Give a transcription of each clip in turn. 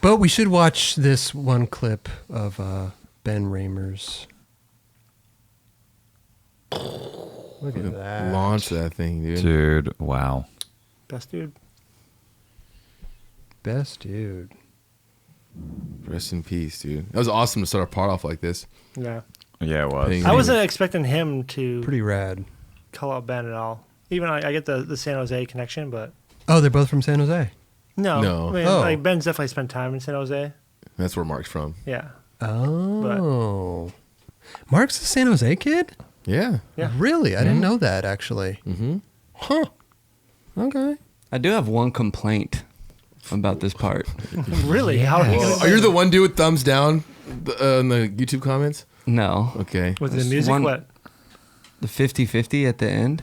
But we should watch this one clip of Ben Ramers. Look at that. Launch that thing, dude. Dude, wow. Best dude. Best dude. Rest in peace, dude. That was awesome to start our part off like this. Yeah. Yeah, it was. I wasn't expecting him to Pretty rad. call out Ben at all. Even I get the San Jose connection, but Oh, they're both from San Jose. no. No. I mean, Oh. like Ben's definitely spent time in San Jose. That's where Mark's from. Yeah. Oh. Mark's a San Jose kid? Yeah. Yeah. Really? I didn't know that, actually. Mm-hmm. Huh. Okay. I do have one complaint about this part. Really? How are you Well, are you the one dude with thumbs down in the YouTube comments? No. Okay. with the There's music? one- What? The 50-50 at the end?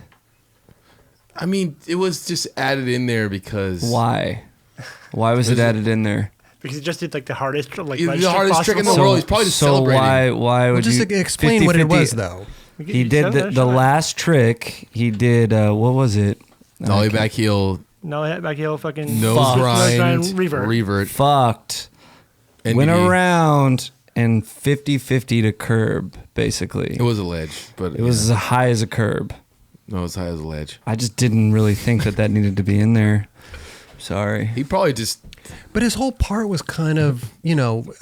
I mean, it was just added in there because... Why? Why was it added in there? Because he just did like the hardest like The ledge trick hardest trick in the possible. world. He's probably just so celebrating. why Well, would just you... explain what it 50-50 was, though. He did the last trick. He did, what was it? Dolly back heel, No, back heel, fucking nose Fuck. grind, revert. revert. Fucked. NBD. Went around and 50-50 to curb, basically. It was a ledge, but It was as high as a curb. no, it was high as a ledge. I just didn't really think that needed to be in there. Sorry. He probably just But his whole part was kind of, I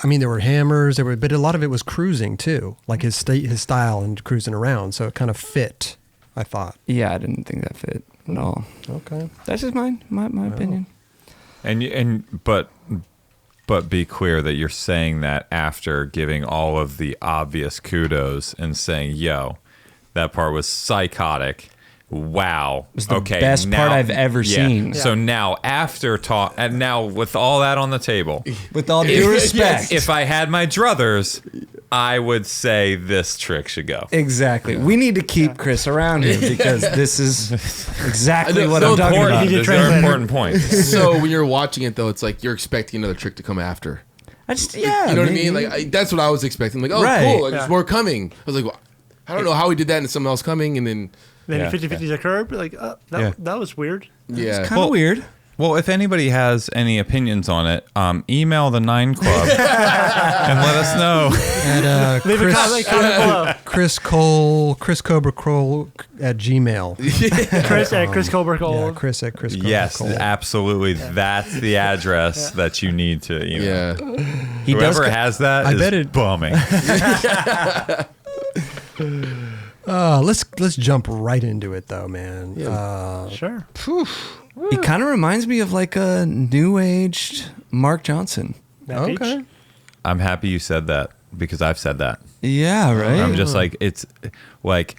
mean, there were hammers, but a lot of it was cruising, too. Like his style and cruising around. So it kind of fit, I thought. Yeah, I didn't think that fit at all. Okay. That's just my opinion. But be clear that you're saying that after giving all of the obvious kudos and saying, "Yo, that part was psychotic." Wow. It was the best part I've ever seen. So now after talk, and now with all that on the table, With all due respect. if I had my druthers, I would say this trick should go. Exactly. We need to keep Chris around here because this is exactly what I'm talking Important. about. He did These are translate. important points. so when you're watching it though, it's like you're expecting another trick to come after. I just, You know what I mean? Like that's what I was expecting. Like, oh, Right. cool, like, there's more coming. I was like, well, I don't know how he did that, and someone else coming, and then Then Yeah. 50-50 is a curb. Like that was weird. yeah, kind of weird. Well, if anybody has any opinions on it, email the 9 Club and let us know. At Leave a comment below. Chris Cobra Cole at Gmail. Chris at Chris Colbert. Yeah, Chris at Chris Cobra Yes, Cole. absolutely. That's the address that you need to email. yeah. He does. Whoever has that I is bet it- bumming. Let's jump right into it though, man. Sure. He kind of reminds me of like a new aged Mark Johnson. That beach. Okay. I'm happy you said that because I've said that. Yeah, right. I'm just like, it's like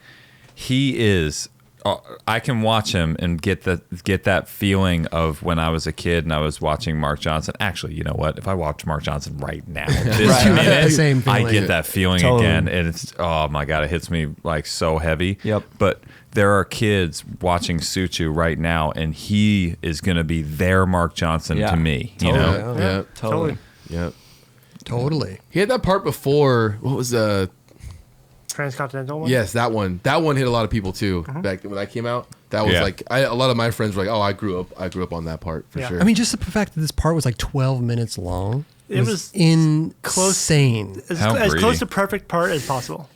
he is. I can watch him and get that feeling of when I was a kid and I was watching Mark Johnson. Actually, you know what? If I watch Mark Johnson right now, this Right. minute, The same I feeling. get that feeling Totally. again, and it's oh my god, it hits me like so heavy. Yep. But there are kids watching Suciu right now, and he is going to be their Mark Johnson Yeah. to me. You Totally. know? Yeah. Totally. Yeah. Totally. He had that part before. What was the? Transcontinental one. Yes, that one. That one hit a lot of people too. Back when that came out, that was Yeah. like a lot of my friends were like, "Oh, I grew up on that part for Yeah. sure." I mean, just the fact that this part was like 12 minutes long. It was insane. How as greedy. close to perfect part as possible.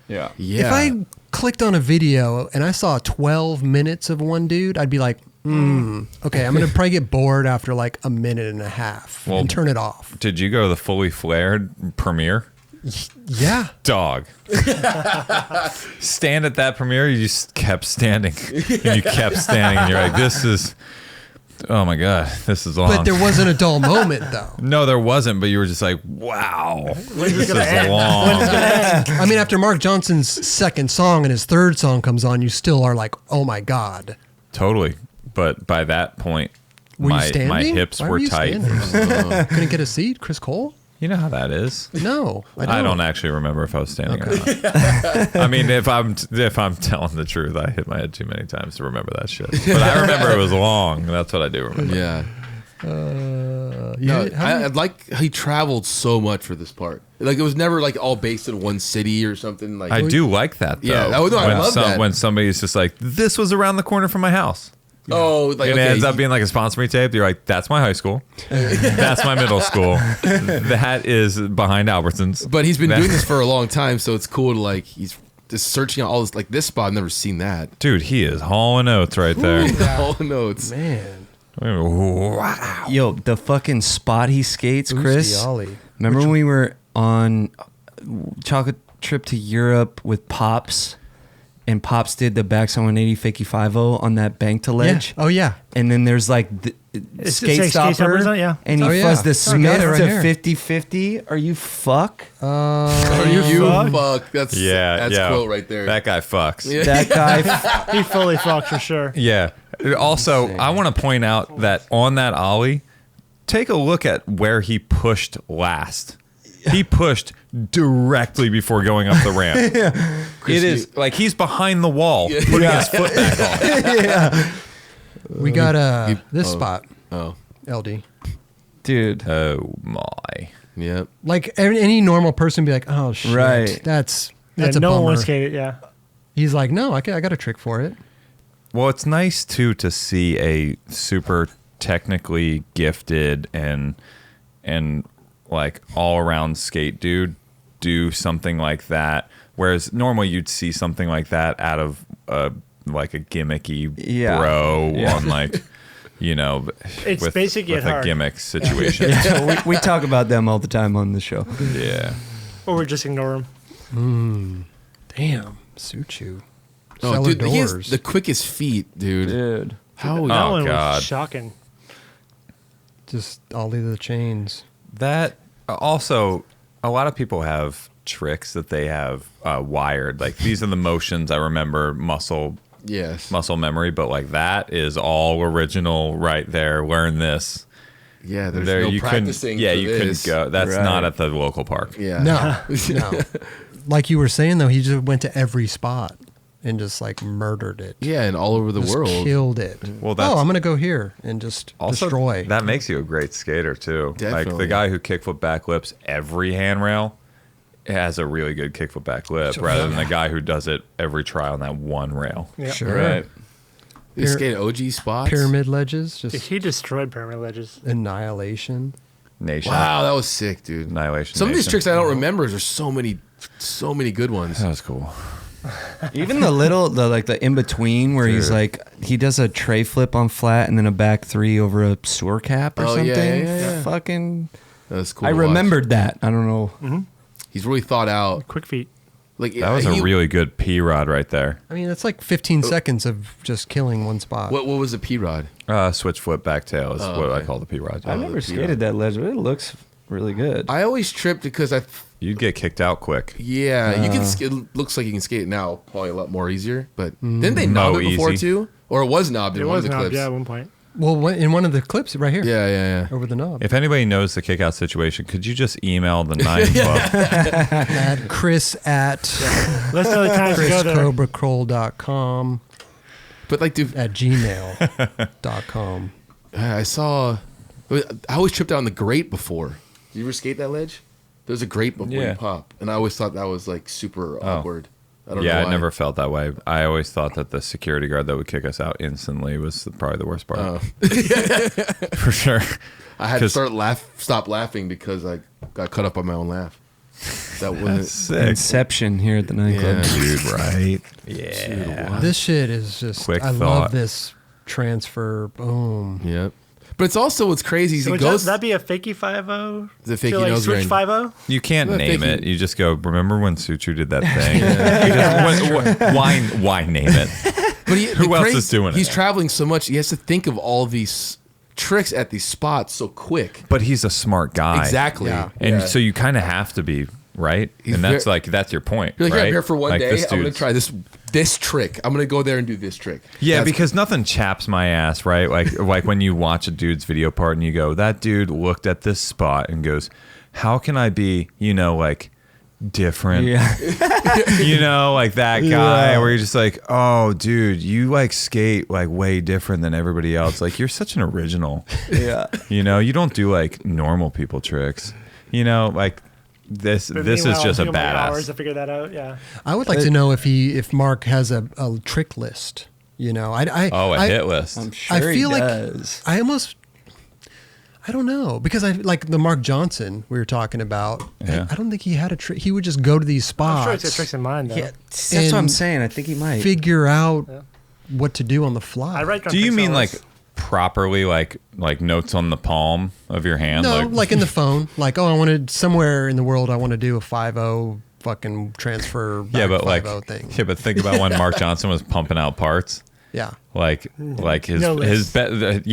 Yeah. yeah. If I clicked on a video and I saw 12 minutes of one dude, I'd be like, okay, I'm going to probably get bored after like a minute and a half Well- and turn it off. Did you go to the fully flared premiere? Yeah. Dog. Stand at that premiere, you just kept standing. And you kept standing, and you're like, this is, oh my God, this is long. But there wasn't a dull moment though. No, there wasn't, but you were just like, wow, this is gonna end? long. I mean, after Mark Johnson's second song and his third song comes on, you still are like, oh my God. Totally. But by that point, Were you my standing? hips Why were you tight. standing? Couldn't get a seat? Chris Cole? You know how that is. No, I don't actually remember if I was standing or not. I mean, if I'm telling the truth, I hit my head too many times to remember that shit. But I remember it was long. That's what I do remember. yeah. Yeah, I like he traveled so much for this part. Like it was never like all based in one city or something. Like I do like that though. Yeah, I love that. When somebody's just like, this was around the corner from my house. Oh, like It okay. ends up being like a sponsor me tape. You're like, that's my high school. That's my middle school. That is behind Albertsons. But he's been doing this for a long time, so it's cool to like he's just searching out all this like this spot. I've never seen that. Dude, he is hauling oats right there. All the notes. Man. Wow. Yo, the fucking spot he skates, Chris. Boosty Ollie. Remember when we were on chocolate trip to Europe with Pops, and Pops did the backside 180 fakie 5-0 on that bank to Yeah. ledge? Oh, yeah. And then there's like the It's skate like skate stoppers stopper, on it, yeah. and he Oh, yeah. fuzzed the Oh, Smith got it right to here. 50-50. Are you fuck? Are you fuck? fuck? That's quote right there. That guy fucks. Yeah. That guy. He fully fucked for sure. Yeah. Also, I want to point out that on that ollie, take a look at where he pushed last. He pushed directly before going up the ramp. It is like he's behind the wall, putting his foot back on. We got this spot, Oh, LD. Dude. Oh my. yeah. Like any normal person would be like, oh, shit. Right. That's Yeah, a no one bummer. wants to skate it. Yeah. He's like, no, I got a trick for it. Well, it's nice too to see a super technically gifted and like all around skate dude do something like that. Whereas normally you'd see something like that out of like a gimmicky bro on like, you know, It's basic yet with a hard. gimmick situation. Yeah, we talk about them all the time on the show. Yeah. Or we just ignore them. Damn, Suciu. Oh, Cellar dude, he has doors. the quickest feet, dude. Dude. How? That Oh, one God. was shocking. Just Ollie the chains. That also, a lot of people have tricks that they have wired. Like these are the motions I remember muscle Yes. memory, but like that is all original right there. Learn this. Yeah. There's There no you couldn't. practicing. Yeah, for you this. couldn't go. That's Right. not at the local park. Yeah. No, no. Like you were saying though, he just went to every spot and just like murdered it. Yeah, and all over the Just world. killed it. Well, that's- oh, I'm gonna go here and just Also, destroy. that makes you a great skater too. Like Definitely. the guy who kickflip backflips every handrail has a really good kickflip backflip, Sure. rather than the guy who does it every try on that one rail. Yeah. Sure. Right. They skate OG spots. Pyramid ledges, just He destroyed pyramid ledges. annihilation. Nation. Wow, that was sick, dude. Annihilation. Some of these Nation. tricks I don't remember. There's so many good ones. That was cool. Even the in between where he's Dude. like he does a tray flip on flat and then a back three over a sewer cap or Oh, yeah, something. yeah. Fucking. That was cool. I to watch. remembered that. I don't know. He's really thought out. Quick feet. Like That was a really good P rod right there. I mean, it's like 15 seconds of just killing one spot. What was the P rod? Switch flip back tail is Oh, what I okay. call the P rod. I never the skated that ledge, but it looks really good. I always tripped because You'd get kicked out quick. yeah, you can. It looks like you can skate it now, probably a lot more easier. But didn't they knob No, it before easy. too, or it was knobbed in It one was of the knobbed, clips? yeah, at one point. Well, in one of the clips right here, Yeah. over the knob. If anybody knows the kick out situation, could you just email the 9 Club? At Chris at Let's know the times to go there. chriscobracroll.com But like, dude, at gmail.com. I saw. I always tripped out on the grate before. Did you ever skate that ledge? There's a grate before Yeah. you pop, and I always thought that was like super awkward. I don't know Yeah, why. I never felt that way. I always thought that the security guard that would kick us out instantly was probably the worst part. Oh. For sure. I had to 'Cause- stop laughing because I got cut up on my own laugh. That wasn't. Sick. Inception here at the nightclub. Yeah. Dude, right? Yeah. This shit is just, Quick I thought. love this transfer. Boom. Yep. But it's also what's crazy is So it would goes. that be a fakie 5-0? The fakie To, like, nose switch ring. 5-0? You can't Well, name thank it. you. You just go, remember when Suciu did that thing? Because why name it? But Who else is doing it? He's traveling so much. He has to think of all these tricks at these spots so quick. But he's a smart guy. Exactly. Yeah. And Yeah. so you kind of have to be, right? He's and that's very- that's your point, You're like, right? yeah, I'm here for one Like, day. this I'm gonna dude's- try this trick. I'm gonna go there and do this trick. Yeah, That's- because nothing chaps my ass, right? Like when you watch a dude's video part and you go, that dude looked at this spot and goes, how can I be, like different? Yeah. Like that guy where you're just like, oh, dude, you like skate like way different than everybody else. Like you're such an original. Yeah. You don't do like normal people tricks. Like this But is meanwhile, just a how many hours badass. to figure that out, yeah. I would like to know if Mark has a trick list, You know, I hit list. I'm sure I feel he like does. I don't know, because I like the Mark Johnson we were talking about. Yeah. I don't think he had a trick. He would just go to these spots. I'm sure he's got tricks in mind, though. Yeah, that's what I'm And saying. I think he might. figure out what to do on the fly. I write down Do you tricks mean on like lists. properly, like notes on the palm of your hand? No, like in the phone. Like, oh, I wanted somewhere in the world. I want to do a 5-0 fucking transfer. yeah, back but like 5-0 thing. yeah, but think about when Mark Johnson was pumping out parts. Yeah. Like his No his list.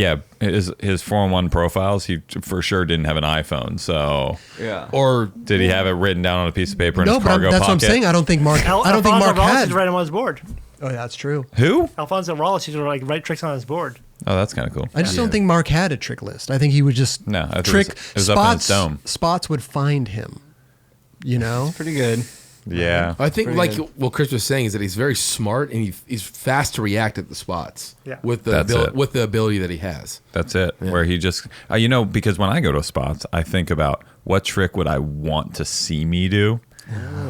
his 4-in-1 profiles. He for sure didn't have an iPhone. So Yeah. Or did he have it written down on a piece of paper in No, his but cargo that's pocket? what I'm saying. I don't think Mark. I don't think Alfonso Mark Wallace had. is right on his board. Oh, yeah, that's true. Who? Alfonso Wallace used to like write tricks on his board. Oh, that's kind of cool. I just don't think Mark had a trick list. I think he would just No, I think trick it was up in his spots. dome. Spots would find him. You know. Pretty good. Yeah. I think Pretty like good. what Chris was saying is that he's very smart and he's fast to react at the spots. Yeah. With the That's it. with the ability that he has. That's it. Where he just, because when I go to spots, I think about what trick would I want to see me do?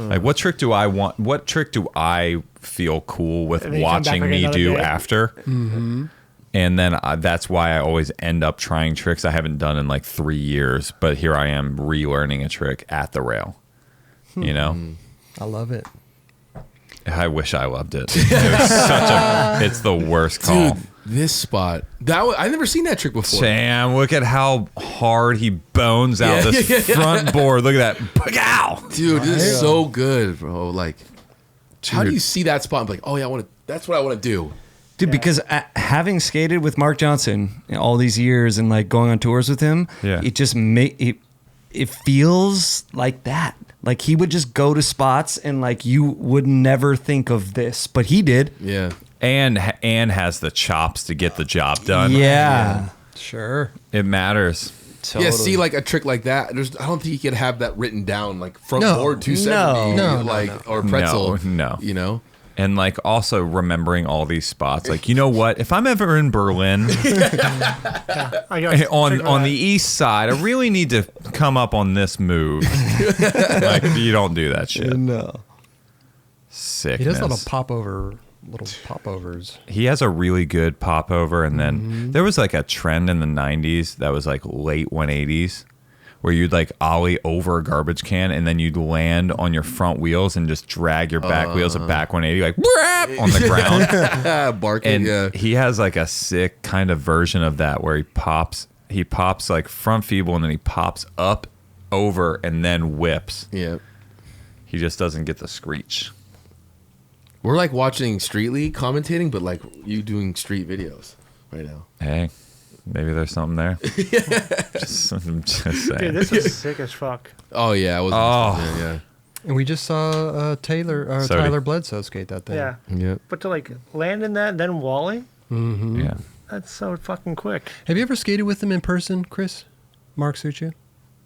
Like, what trick do I want? What trick do I feel cool with And then you come back watching like me another do day. after? Mm-hmm. And then that's why I always end up trying tricks I haven't done in like 3 years. But here I am relearning a trick at the rail. You know? I love it. I wish I loved it. It's the worst call. Dude, this spot. I've never seen that trick before. Sam, look at how hard he bones out Yeah. this front board. Look at that. Pow! Dude, this is so good, bro. Like, how do Dude. you see that spot and be like, oh yeah, that's what I want to do. Dude, because having skated with Mark Johnson all these years and like going on tours with him, Yeah. it just it feels like that. Like he would just go to spots and like you would never think of this, but he did. Yeah. And has the chops to get the job done. Yeah. Sure. It matters. Yeah, see, like a trick like that. I don't think you could have that written down, like front No. board 270, No, like or pretzel. No. You know. And like also remembering all these spots. Like, you know what? If I'm ever in Berlin I got a trick on for on that. the east side, I really need to come up on this move. Like, you don't do that shit. No. Sickness. He does little popovers. He has a really good popover, and then there was like a trend in the 90s that was like late 180s where you'd like ollie over a garbage can and then you'd land on your front wheels and just drag your back wheels at back 180 like "Brap!" on the ground. Barking. And Yeah. he has like a sick kind of version of that where he pops like front feeble and then he pops up over and then whips. Yeah. He just doesn't get the screech. We're like watching Street League commentating, but like you doing street videos right now. Hey, maybe there's something there. I'm just saying. Dude, this is sick as fuck. Oh yeah, I was. Oh. Yeah. And we just saw Tyler Bledsoe skate that thing. Yeah. Yeah. But to like land in that, then Wally, Yeah. that's so fucking quick. Have you ever skated with him in person, Chris? Mark Suciu?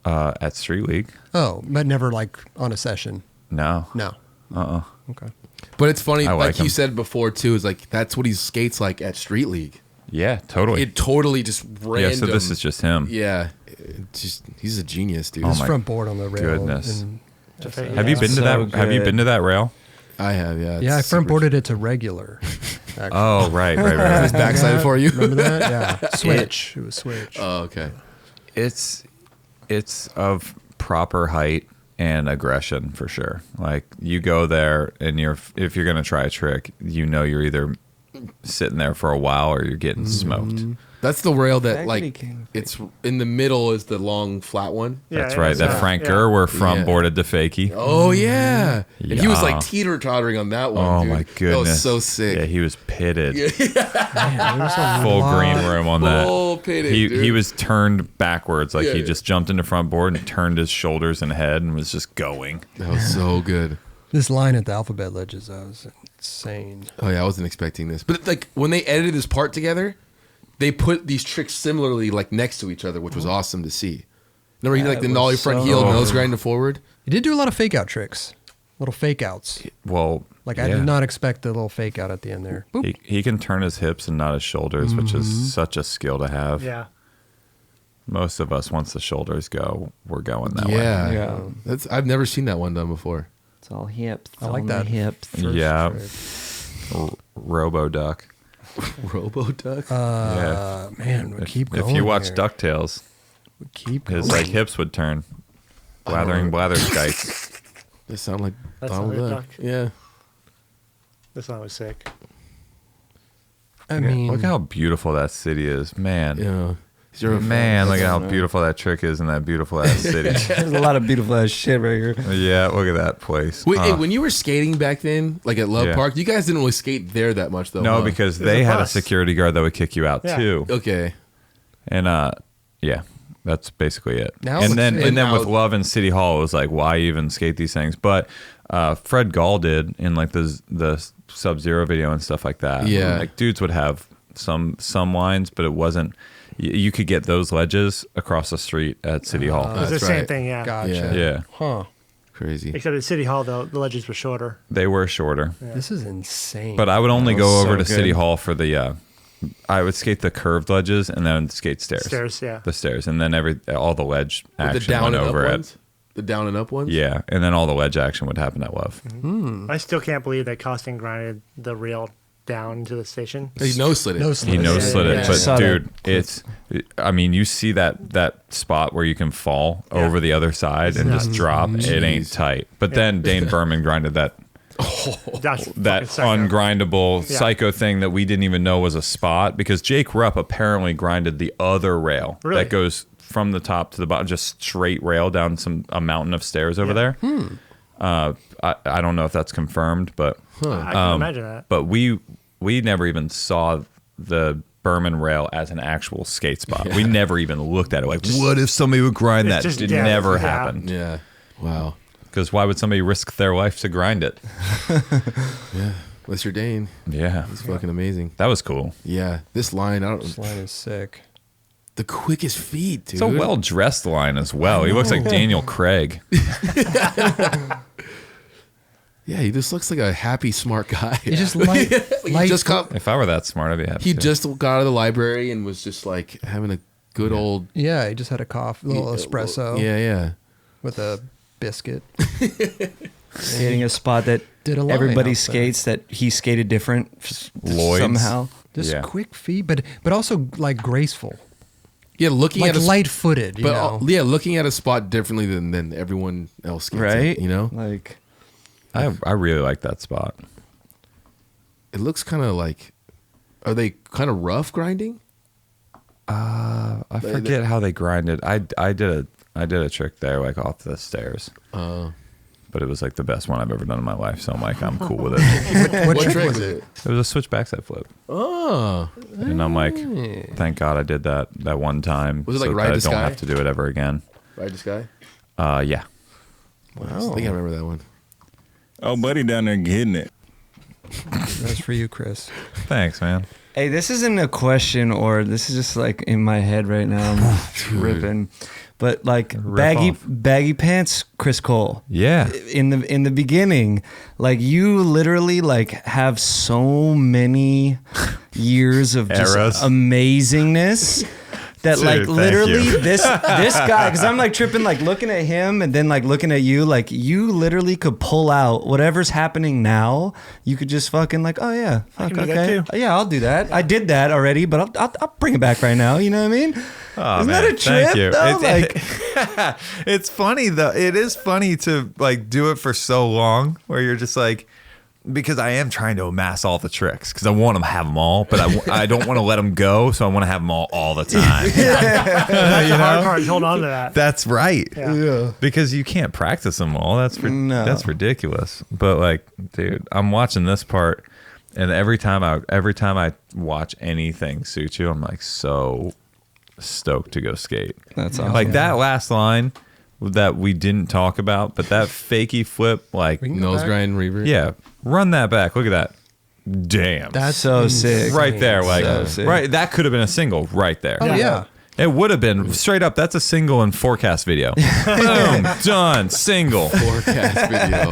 At Street League? Oh, but never like on a session. No. No. Uh-uh. Okay. But it's funny, I like like you him. said before too, is like that's what he skates like at Street League. Yeah, totally. It totally just random. Yeah, so this is just him. Yeah, just he's a genius, dude. His my front board on the rail. goodness. and- Have you been to So that? Have you good. been to that rail? I have, yeah. yeah, I it's front super- boarded it to regular. Actually. Oh, right. His backside for you. Remember that? Yeah. Switch. It was switch. Oh, okay. It's of proper height and aggression for sure. Like you go there and if you're gonna try a trick, you're either sitting there for a while or you're getting smoked. That's the rail that Bagley like came. it's in the middle is the long flat one. Yeah, That's yeah, right. That yeah. Frank Yeah. Gerwer front Yeah. boarded the fakie. Oh yeah. And he was Yeah. like teeter-tottering on that one. Oh dude. my That goodness. was so sick. Yeah, he was pitted. There's a Full lot- green room on that. Full pitted, he dude. was turned backwards, like he Yeah. just jumped into front board and turned his shoulders and head and was just going. That was so good. This line at the Alphabet Ledges, that was insane. Oh yeah, I wasn't expecting this. But like when they edited this part together, they put these tricks similarly like next to each other, which was awesome to see. Remember he did like the That nollie was front so heel, good. nose grinding forward? He did do a lot of fake out tricks, little fake outs. Well, Like I yeah. did not expect the little fake out at the end there. Boop. He can turn his hips and not his shoulders, which is such a skill to have. Yeah. Most of us, once the shoulders go, we're going that way. Yeah. Yeah. That's I've never seen that one done before. It's all hips. I like all that. the hips. First Yeah. trick. Robo duck. Robo Duck. Man, we keep going. If you watch here. DuckTales, We keep going. his like hips would turn. Blathering blatherskites. They sound like That Donald sounded Duck. Duck. Yeah. This one was sick. I mean, Look how beautiful that city is, man. Yeah. You're a Man, look at how man. beautiful that trick is in that beautiful ass city. There's a lot of beautiful ass shit right here. Yeah, look at that place. Wait, hey, when you were skating back then, like at Love Yeah. Park, you guys didn't really skate there that much, though. no, huh? because There's they a had a bus. security guard that would kick you out Yeah. too. Okay. And yeah, that's basically it. Now and it's- then and and then now- with Love and City Hall, it was like, why even skate these things? But Fred Gall did in like the Sub-Zero video and stuff like that. Yeah. like dudes would have some lines, but it wasn't. You could get those ledges across the street at City Hall. It was the That's same right. thing, yeah. gotcha. Yeah, Huh. Crazy. Except at City Hall, though, the ledges were shorter. they were shorter. This is insane. But I would only That go was over so to City good. Hall for the. I would skate the curved ledges and then skate stairs. Stairs, yeah. The stairs, and then all the ledge The action down went and up over ones? The down and up ones? Yeah, and then all the ledge action would happen at Love. I still can't believe that Costin grinded the rail down to the station. He no slid it. no He slip. no slid it, yeah. but Saw dude, that. it's. I mean, you see that spot where you can fall Yeah. over the other side and just drop. It ain't Jeez. tight. But then Dane Berman grinded that That's that fucking psycho. ungrindable Yeah. psycho thing that we didn't even know was a spot because Jake Rupp apparently grinded the other rail Really? that goes from the top to the bottom, just straight rail down a mountain of stairs over there. I don't know if that's confirmed, but I can imagine that. but we never even saw the Berman rail as an actual skate spot. We never even looked at it. Like, what if somebody would grind It's that? just- It yeah, never yeah. happened. Yeah. Wow. Because why would somebody risk their life to grind it? Yeah. Unless you're Dane. Yeah, It's fucking amazing. that was cool. Yeah. This line, This line is sick. the quickest feet, dude. It's a well dressed line as well. He looks like Daniel Craig. Yeah, he just looks like a happy, smart guy. He just light, He light just got, If I were that smart, I'd be happy. he too. just got out of the library and was just like having a good old Yeah, he just had a coffee, little espresso Yeah, yeah. with a biscuit. Skating a spot that Did a line everybody out there. skates that he skated different Lloyd's. somehow. Just Yeah. quick feet, but also like graceful, Yeah, looking like at a light-footed. You but know, yeah, looking at a spot differently than everyone else skates Right? it, you know? Like I really like that spot. It looks kind of like are they kind of rough grinding? I forget how they grinded. I did a trick there like off the stairs, but it was like the best one I've ever done in my life. So I'm like, I'm cool with it. What trick was it? It was a switch backside flip, Oh, and I'm like, thank God I did that one time. Was it like so Ride that I the don't Sky? have to do it ever again. Ride the Sky. Yeah. I think I remember that one. Oh, buddy down there getting it. that's for you, Chris. Thanks, man. hey, this isn't a question or this is just like in my head right now. I'm ripping. But like Rip off. baggy pants, Chris Cole. Yeah. In the beginning, like you literally like have so many years of just Eras. amazingness that Dude, like thank literally you. this guy, because I'm like tripping, like looking at him and then like looking at you, like you literally could pull out whatever's happening now. You could just fucking like, oh yeah, fuck, can do that okay, too. yeah, I'll do that. I did that already, but I'll bring it back right now. You know what I mean? Oh, Isn't man, that a trip? thank you. Though? Like, it's funny though. It is funny to like do it for so long, where you're just like, because I am trying to amass all the tricks because I want to have them all, but I don't want to let them go, so I want to have them all the time. That's the hard part. is Hold on to that. That's right. Yeah. Because you can't practice them all. That's No. that's ridiculous. But like, dude, I'm watching this part, and every time I watch anything Suciu, I'm like so stoked to go skate. That's awesome. Like that last line that we didn't talk about, but that fakey flip, like, We can go Nose back. grind revert. yeah, run that back. Look at that. Damn. That's So sick. right there. Like, So sick. right. That could have been a single right there. Oh yeah. It would have been straight up. That's a single in forecast video. Boom, done, single. Forecast video.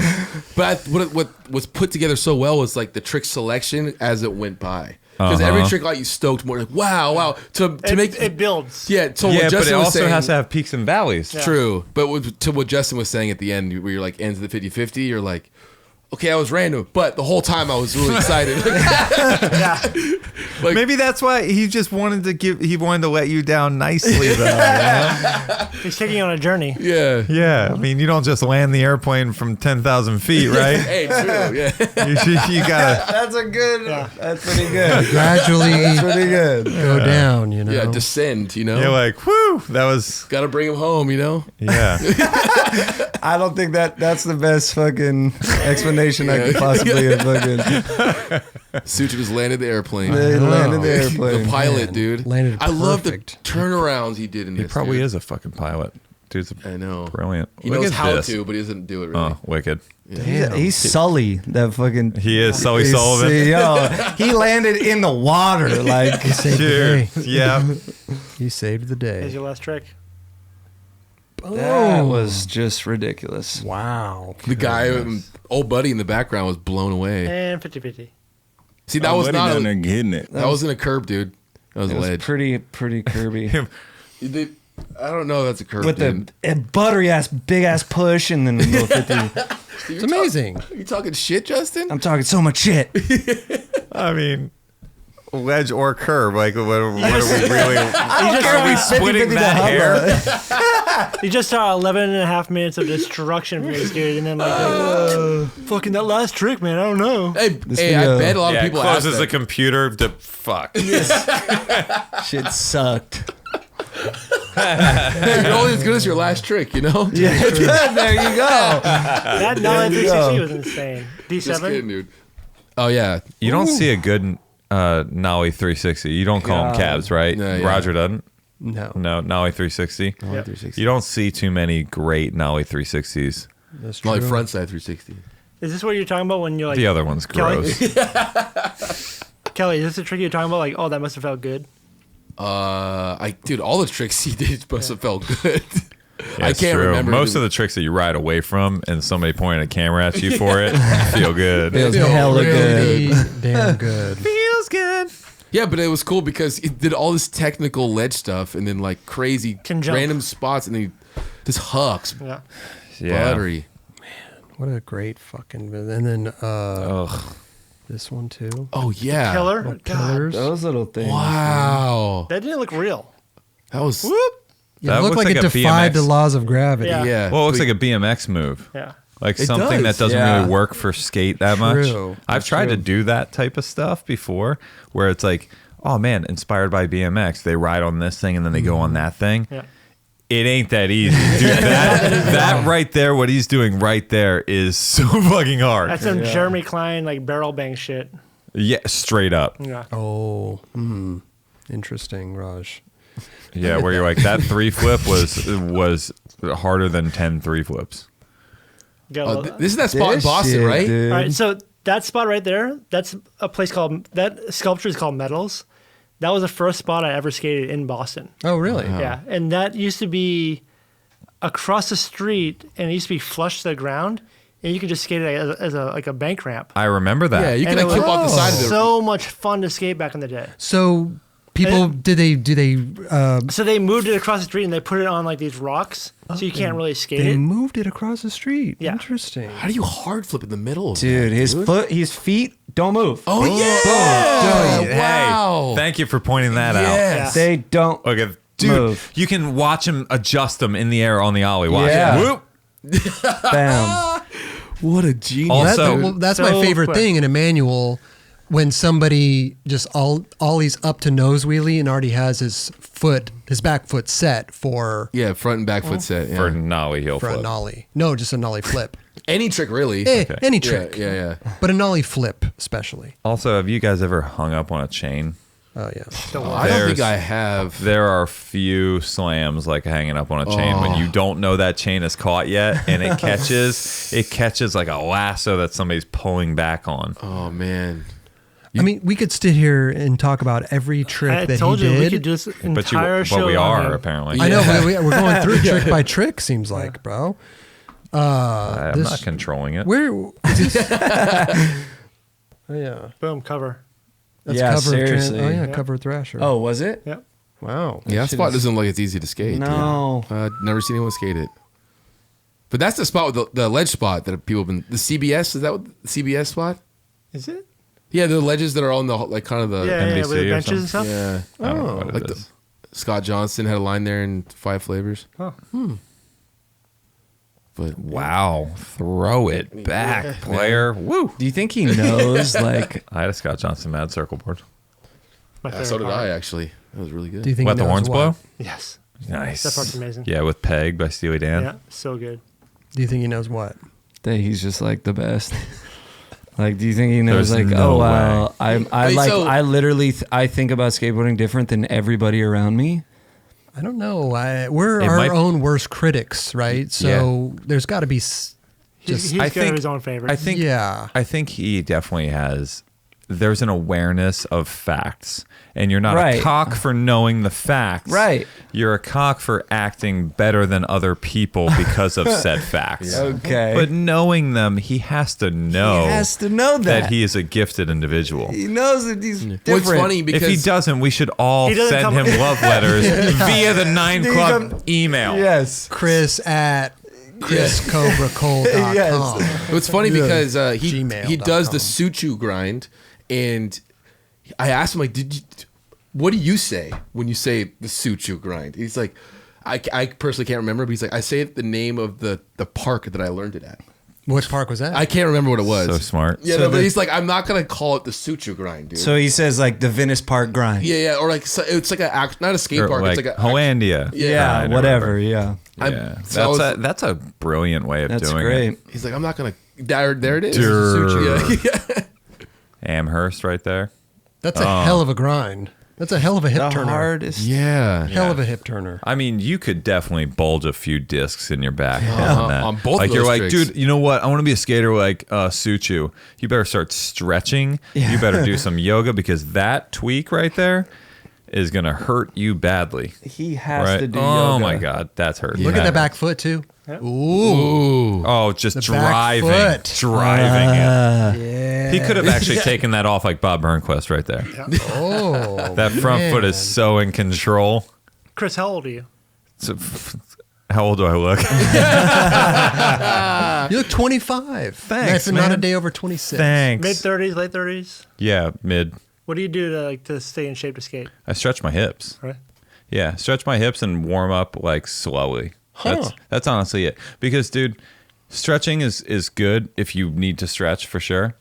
But what was put together so well was like the trick selection as it went by. Because every trick got you stoked more. Like wow. To make It builds. yeah. So Yeah, what but Justin it was also saying, has to have peaks and valleys. Yeah. True. But to what Justin was saying at the end, where you're like ends of the 50-50, you're like, okay, I was random, but the whole time I was really excited. Like, Maybe that's why he just wanted to let you down nicely, though. You know? He's taking you on a journey. yeah. Yeah, I mean, you don't just land the airplane from 10,000 feet, right? Hey, true. Yeah. you gotta. That's a good. That's pretty good. Gradually That's pretty good. go down, you know. Yeah, descend, you know? You're like, whoo, that was. Gotta bring him home, you know? Yeah. I don't think that's the best fucking explanation I could possibly have fucking. Suciu just landed the airplane. They landed the airplane. The pilot, Man, dude. landed I love the perfect. turnarounds he did in He this. probably dude. is a fucking pilot. Dude's I know. brilliant. He Look knows at how this. to, but he doesn't do it really. Oh, wicked. He's Sully. That fucking. He is Sully he's- Sullivan. Yo, he landed in the water. Like, Saved the Cheers. day. Yeah. He saved the Here's day. your last trick. that was just ridiculous. Wow. The guy, old buddy in the background, was blown away. And 50-50. See, that was Buddy not. down there getting it. That wasn't a curb, dude. That was It a was ledge. pretty Kirby. I don't know. That's a curb, With dude. the buttery ass, big ass push, and then the little 50. It's amazing. Are you talking shit, Justin? I'm talking so much shit. I mean, ledge or curb. Like, what are we really? Are we splitting that hair? You just saw 11 and a half minutes of destruction from this dude, and then fucking that last trick, man. I don't know. Hey, video- I bet a lot of Yeah, people ask closes the that. computer to fuck. Shit sucked. Hey, you're only as good as your last trick, you know? Yeah, there you go. That Nolly you go. 360 was insane. Just kidding, D7. dude. Oh, yeah. You don't see a good Nollie 360. You don't call them cabs, right? No, yeah. Roger doesn't. No. No, Nollie 360. Yep. You don't see too many great Nollie 360s. That's true. Like front side 360. Is this what you're talking about when you're like, The other one's Kelly? gross. Kelly, is this the trick you're talking about? Like, oh, that must have felt good. Dude, all the tricks he did must have felt good. Yeah, I it's can't true. remember. Most of the tricks that you ride away from and somebody pointing a camera at you for it feel good. Feels Feel hella really good. damn good. Feels good. Yeah, but it was cool because it did all this technical ledge stuff and then like crazy Can jump. random spots and then just hucks, Yeah. Yeah. buttery. What a great fucking. And then Ugh. this one too. Oh yeah. Killer. God, Pillars. Those little things. Wow. that didn't look real. That was Yeah, That it looked looks like like it a defied BMX. the laws of gravity. Yeah. yeah. Well, it looks But- like a BMX move. Yeah. Like It something does. that doesn't Yeah. really work for skate that much. True. I've That's tried to true. do that type of stuff before where it's like, oh man, inspired by BMX. They ride on this thing and then they go on that thing. Yeah. It ain't that easy. Dude, that right there, what he's doing right there is so fucking hard. That's some Jeremy Klein, like, barrel bang shit. Yeah, straight up. Yeah. Oh, interesting, Raj. Yeah, where you're like, that 3-flip was harder than 10 3-flips. Got a Oh, little- this is that spot in This Boston, shit, right? dude. All right, so that spot right there, that's a place called, that sculpture is called Metals. That was the first spot I ever skated in Boston. Oh, really? Yeah, and that used to be across the street, and it used to be flush to the ground, and you could just skate it as a like a bank ramp. I remember that. Yeah, you can And like it keep off the was side of the so much fun to skate back in the day. So people, do they So they moved it across the street and they put it on like these rocks, so you can't really skate they it. moved it across the street? Yeah. Interesting. How do you hard flip in the middle of Dude, that, his feet don't move. Oh yeah. Hey, Wow. thank you for pointing that out. Yes. They don't. Okay, dude, Move. you can watch him adjust them in the air on the ollie. Watch. Yeah. Whoop. Bam. What a genius. Also- Well, that's So my favorite quick. thing in a manual. When somebody just ollies up to nose wheelie and already has his back foot set for Yeah, front and back foot set. Yeah. For nollie heel a flip. nollie. No, just a nollie flip. Any trick really. Any Yeah, trick, yeah. but a nollie flip especially. Also, have you guys ever hung up on a chain? Oh yeah. I don't think There's- I have. There are few slams like hanging up on a chain when you don't know that chain is caught yet, and it catches like a lasso that somebody's pulling back on. Oh man. I mean, we could sit here and talk about every trick I that told he you did. we could do this entire show. But we on are him. apparently. I know, but we're going through trick by trick. Seems like, bro. I'm this- not controlling it. Where? Is this? Oh yeah. Boom, cover. That's Yeah, cover. seriously. Oh yeah, Yeah. cover Thrasher. Oh, was it? Yep. wow. Yeah, that shit spot is- doesn't look like it's easy to skate. No. Dude. Never seen anyone skate it. But that's the spot with the ledge spot that people have been. The CBS, is that what the CBS spot? Is it? Yeah, the ledges that are on the like kind of the Yeah, NBC with the or benches and stuff. yeah. I don't know what it Like is. Scott Johnson had a line there in 5 Flavors. Oh. But Wow. Throw it back, player. Woo. Do you think he knows like I had a Scott Johnson Mad Circle board. My favorite so did part. I actually. That was really good. Do you think Let he the knows horns what? blow? Yes. Nice. That part's amazing. Yeah, with Peg by Steely Dan. Yeah, so good. Do you think he knows what? that he's just like the best? Like, do you think he knows? There's Like, no oh wow, way. I Wait, like so- I literally I think about skateboarding different than everybody around me. I don't know. We're It our might- own worst critics, right? So there's got to be He's I got think- his own favorites. I think yeah. I think he definitely has. There's an awareness of facts, and you're not Right. a cock for knowing the facts. Right. You're a cock for acting better than other people because of said facts. Okay, But knowing them, he has to know he has to know that he is a gifted individual. He knows that he's different. What's funny because If he doesn't, we should all He doesn't send come- him love letters via the 9 Club email. Yes. Chris at ChrisCobraCole.com. Yes. It's funny because he Gmail.com. does the Suciu grind, and I asked him like, what do you say when you say the Suciu grind? He's like, I personally can't remember, but he's like, I say the name of the park that I learned it at. Which park was that? I can't remember what it was. So smart. Yeah, So no, but the- he's like, I'm not gonna call it the Suciu grind, dude. So he says like the Venice Park grind. yeah, or like so it's like not a skate Or park. like It's like a Hollandia. Yeah, Grind or whatever. Yeah, Yeah, so I was- that's a brilliant way of that's doing great. it. He's like, I'm not gonna. There it is. Durr. Suciu. Yeah. Amherst right there. That's a hell of a grind. That's a hell of a hip The turner. hardest. Yeah. Hell of a hip turner. I mean, you could definitely bulge a few discs in your back Uh-huh. on that. On both like of you're those like, tricks. dude, you know what? I want to be a skater like Suciu. You better start stretching. You better do some yoga because that tweak right there is gonna hurt you badly. He has Right? to do Oh yoga. my god, that's hurt. Look at the back foot too. Ooh. Oh, just The back driving foot. it. Yeah. He could have actually taken that off like Bob Burnquist right there. Oh. That front foot is so in control. Chris, how old are you? So, how old do I look? You look 25. Thanks, Not man. a day over 26. Thanks. Mid 30s, late 30s? Yeah, mid. What do you do to stay in shape to skate? I stretch my hips. Right? Yeah, stretch my hips and warm up like slowly. That's honestly it. Because, dude, stretching is good if you need to stretch for sure.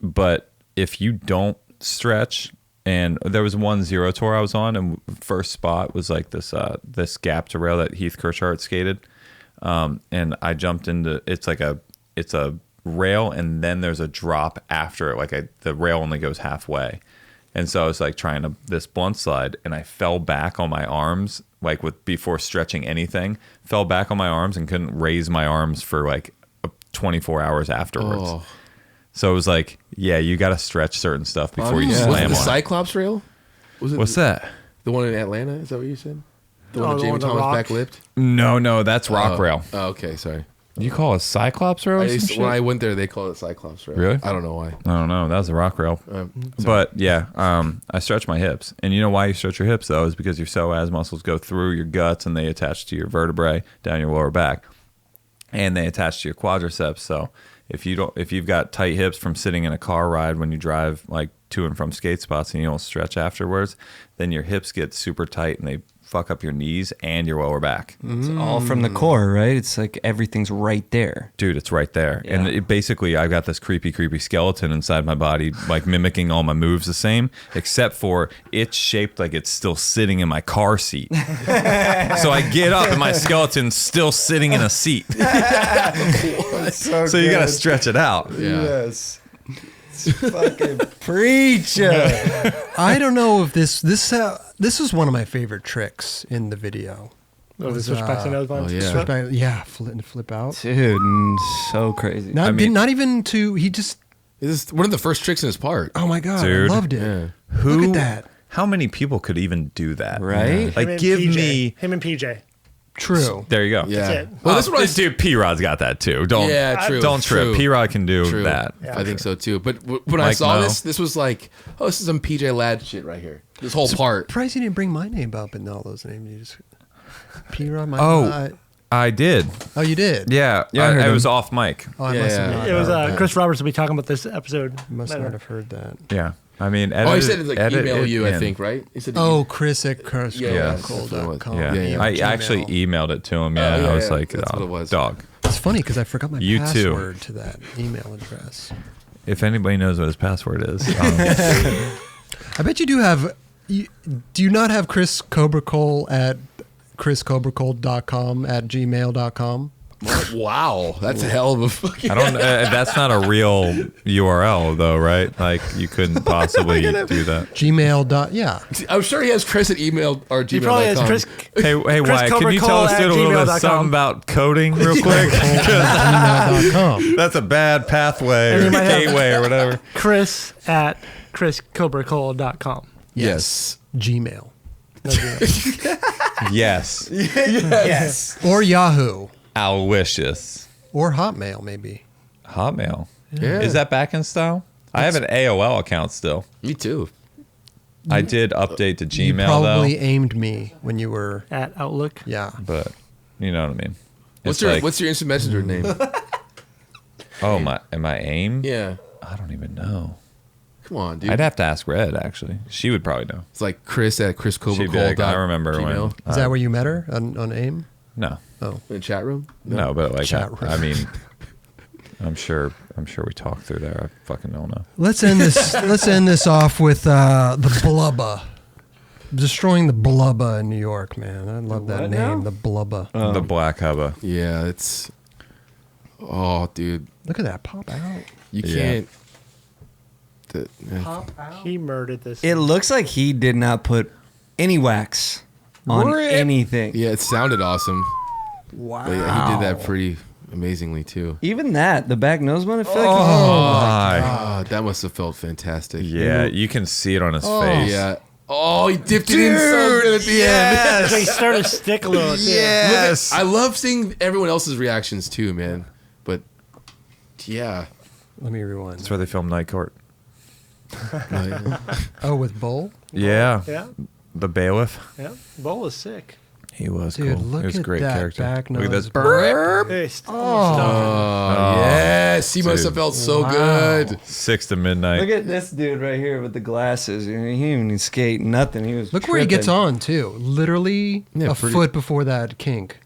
But if you don't stretch, and there was one zero tour I was on, and first spot was like this gap to rail that Heath Kirchhart skated, and I jumped into it's a rail and then there's a drop after it, like the rail only goes halfway. And so I was like trying this blunt slide, and I fell back on my arms, like before stretching anything, fell back on my arms and couldn't raise my arms for like 24 hours afterwards. Oh. So it was like, yeah, you got to stretch certain stuff before you Was it slam the on it. Cyclops rail? Was it What's that? the one in Atlanta? Is that what you said? The one Oh, that the Jamie one with the Thomas rock? back-lipped? No, that's rock rail. Oh, okay, sorry. You call it Cyclops rail? Or some When I shit? went there, they call it Cyclops rail. Really? I don't know why. I don't know. That was a rock rail. But yeah, I stretch my hips. And you know why you stretch your hips, though, is because your psoas muscles go through your guts and they attach to your vertebrae down your lower back. And they attach to your quadriceps. So if you've got tight hips from sitting in a car ride when you drive like to and from skate spots and you don't stretch afterwards, then your hips get super tight and they fuck up your knees and your lower back. It's all from the core, right? It's like everything's right there. Dude, it's right there. Yeah. And it basically, I've got this creepy skeleton inside my body, like mimicking all my moves the same, except for it's shaped like it's still sitting in my car seat. So I get up and my skeleton's still sitting in a seat. So you got to stretch it out. Yeah. Yes. Fucking preach. I don't know if this is one of my favorite tricks in the video. Oh, the switchbacks and nose blinds? yeah. Switch back, flip out. Dude, so crazy. Not even to. He just. This is one of the first tricks in his part. Oh my god! Dude. I loved it. Yeah. Look at that. How many people could even do that? Right? Him Like, and give PJ. me. Him and PJ. True. There you go. Yeah. That's it. Well, that's what I Dude, P-Rod's got that too. Don't Yeah, true. Don't trip. True. P-Rod can do True. that. Yeah, I think so too. But when I Mike saw Mo. this was like, oh, this is some PJ Ladd shit right here. This whole part. Surprised you didn't bring my name up in all those names. You just P-Rod, my Oh. I did. Oh, you did? Yeah. Yeah, I heard I him. was off mic. Oh, I Yeah, must yeah. have not It was heard that. Chris Roberts will be talking about this episode. You must later. not have heard that. Yeah. I mean, Oh, he said it's like email you, I think, right? He said Oh, Chris at Yeah, chriscold.com. Yeah. Yeah, yeah. I Gmail. actually emailed it to him. Yeah. yeah, I was yeah. like, That's what it was. dog. It's funny because I forgot my You too. password to that email address. If anybody knows what his password is, I bet you do have. Do you not have Chris Cobra Cole at chriscobracole.com at gmail.com? Wow, that's a hell of a fucking. I don't. That's not a real URL though, right? Like you couldn't possibly do that. Yeah. I'm sure he has Chris at email or He gmail.com. probably has Chris. Hey, Chris Wyatt, can you tell us Cobracole dude, a little bit @gmail.com. something about coding real quick? gmail.com. That's a bad pathway And or you might have- gateway or whatever. Chris at chriscobracole.com. Yes. Gmail. No, Gmail. Yes, Yes. Or Yahoo. Aloysius. Or Hotmail, maybe. Hotmail. Yeah. Is that back in style? I have an AOL account still. Me too. I did update to You Gmail probably though, aimed me when you were. At Outlook. Yeah. but you know what I mean. What's It's like, your instant messenger name? oh my AIM? Yeah. I don't even know. Come on, dude. I'd have to ask Red actually. She would probably know. It's like Chris at Chris She'd be like, I remember when. Is that where you met her on AIM? No, Oh. in the chat room. no, but like Chat room. I mean, I'm sure we talked through there. I fucking don't know. Let's end this off with the Blubba. Destroying the Blubba in New York, man. I love that what name, now? the Blubba. The Black Hubba. Yeah, it's. Oh, dude, Look at that pop out. you Yeah. can't. He murdered this. It looks like he did not put any wax on Rip. anything. Yeah, it sounded awesome. Wow. But yeah, he did that pretty amazingly too. Even that, the back nose one, it felt Oh, like, my. That must have felt fantastic. Yeah, you can see it on his face. Yeah. Oh, he dipped it in so good at the end. He started to stick a little. Too. Yes. I love seeing everyone else's reactions too, man. But yeah. Let me rewind. That's where they filmed Night Court. Oh, with Bull? Yeah. Yeah. The bailiff. Yeah. Bowl is sick. He was Dude, cool. look He was a at great that character. back Look at nose this burp. Hey, Oh, yes. He must have Dude. felt so Wow. good. 6 to midnight. look at this dude right here with the glasses. He didn't even skate, nothing. He was Look where he gets tripping. on, too. Literally Yeah, a pretty- foot before that kink.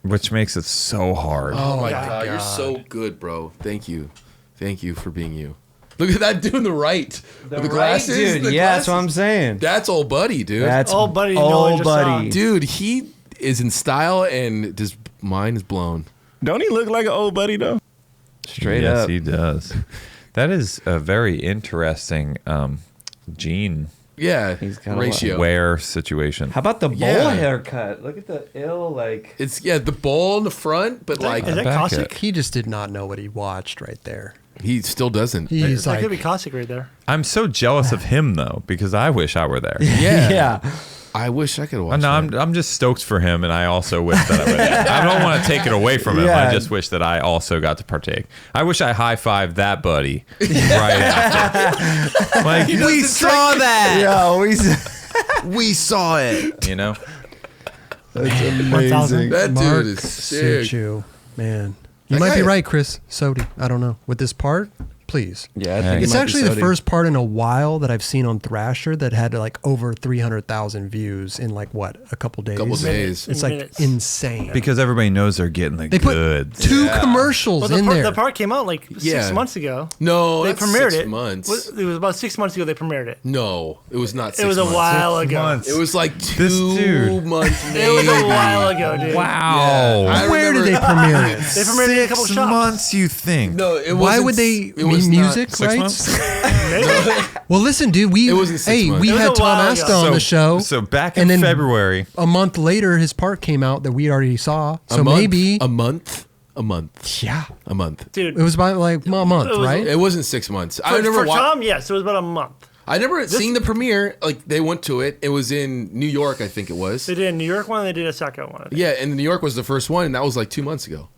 Which makes it so hard. Oh my my God. You're God. so good, bro. Thank you. Thank you for being you. Look at that dude in the right. With the Right, glasses. dude. the Yeah, that's what I'm glasses. saying. That's old buddy, dude. That's Old buddy, you know, old I just buddy. saw. Dude, he is in style and his mind is blown. Don't he look like an old buddy though? Straight yes, up. he does. That is a very interesting gene Yeah. He's got a ratio. wear situation. How about the bowl Yeah. haircut? Look at the ill, like. It's the ball in the front, but like Is that back Cossack? it. He just did not know what he watched right there. he still doesn't. He's That like, could be Cossack right there. I'm so jealous of him though because I wish I were there. Yeah. yeah. I wish I could Oh, watch no, that. I'm just stoked for him, and I also wish that I would. I don't want to take it away from him. Yeah. I just wish that I also got to partake. I wish I high-fived that buddy right after. Like, we saw that. Yo, We saw it. You know? that's 1,000. That Mark dude is sick. Suciu. Man. That You might guy- be right, Chris. Sodi. I don't know. With this part, please. Yeah, I think It's it might actually be the Sodi. first part in a while that I've seen on Thrasher that had like over 300,000 views in like what, a couple days? Couple days. It's like Minutes. insane. Because everybody knows they're getting the They put goods. two commercials Well, the in part, there. the part came out like Yeah. 6 months ago. No, They that's premiered 6 it. months. It was about 6 months ago they premiered it. No, it was not 6 It was a months. while ago. months. It was like This 2 dude. months maybe. It was a while ago, dude. Wow. Yeah, I Where did remember- they premiere it? They premiered it in a couple 6 shops. months, you think? No, it wasn't. Why would they It was music not, 6 rights? months? Maybe. Well, listen, dude. We It wasn't 6 months. we It was had a Tom while Asta ago. on the show. So back And in then- February. A month later, his part came out that we already saw. So a month, maybe, a month, yeah, a month. Dude, it was about like a month, It was- right? It wasn't 6 months. I for, never for wa- Tom, yes, it was about a month. I never seen the premiere. Like they went to it. It was in New York, I think it was. They did a New York one, and they did a Sacramento one. I think. Yeah, and New York was the first one, and that was like 2 months ago.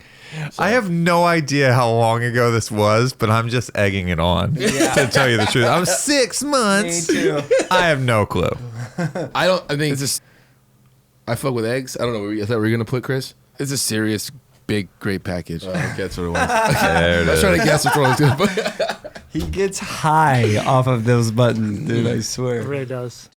I have no idea how long ago this was, but I'm just egging it on to tell you the truth. I was 6 months. Me too. I have no clue. I think it's just. I fuck with eggs. I don't know. Where you, I thought we were gonna put Chris. It's a serious, big, great package. Okay, that's what it was. There it I was is. trying to guess which one was good. But He gets high off of those buttons, dude. I It swear. really does.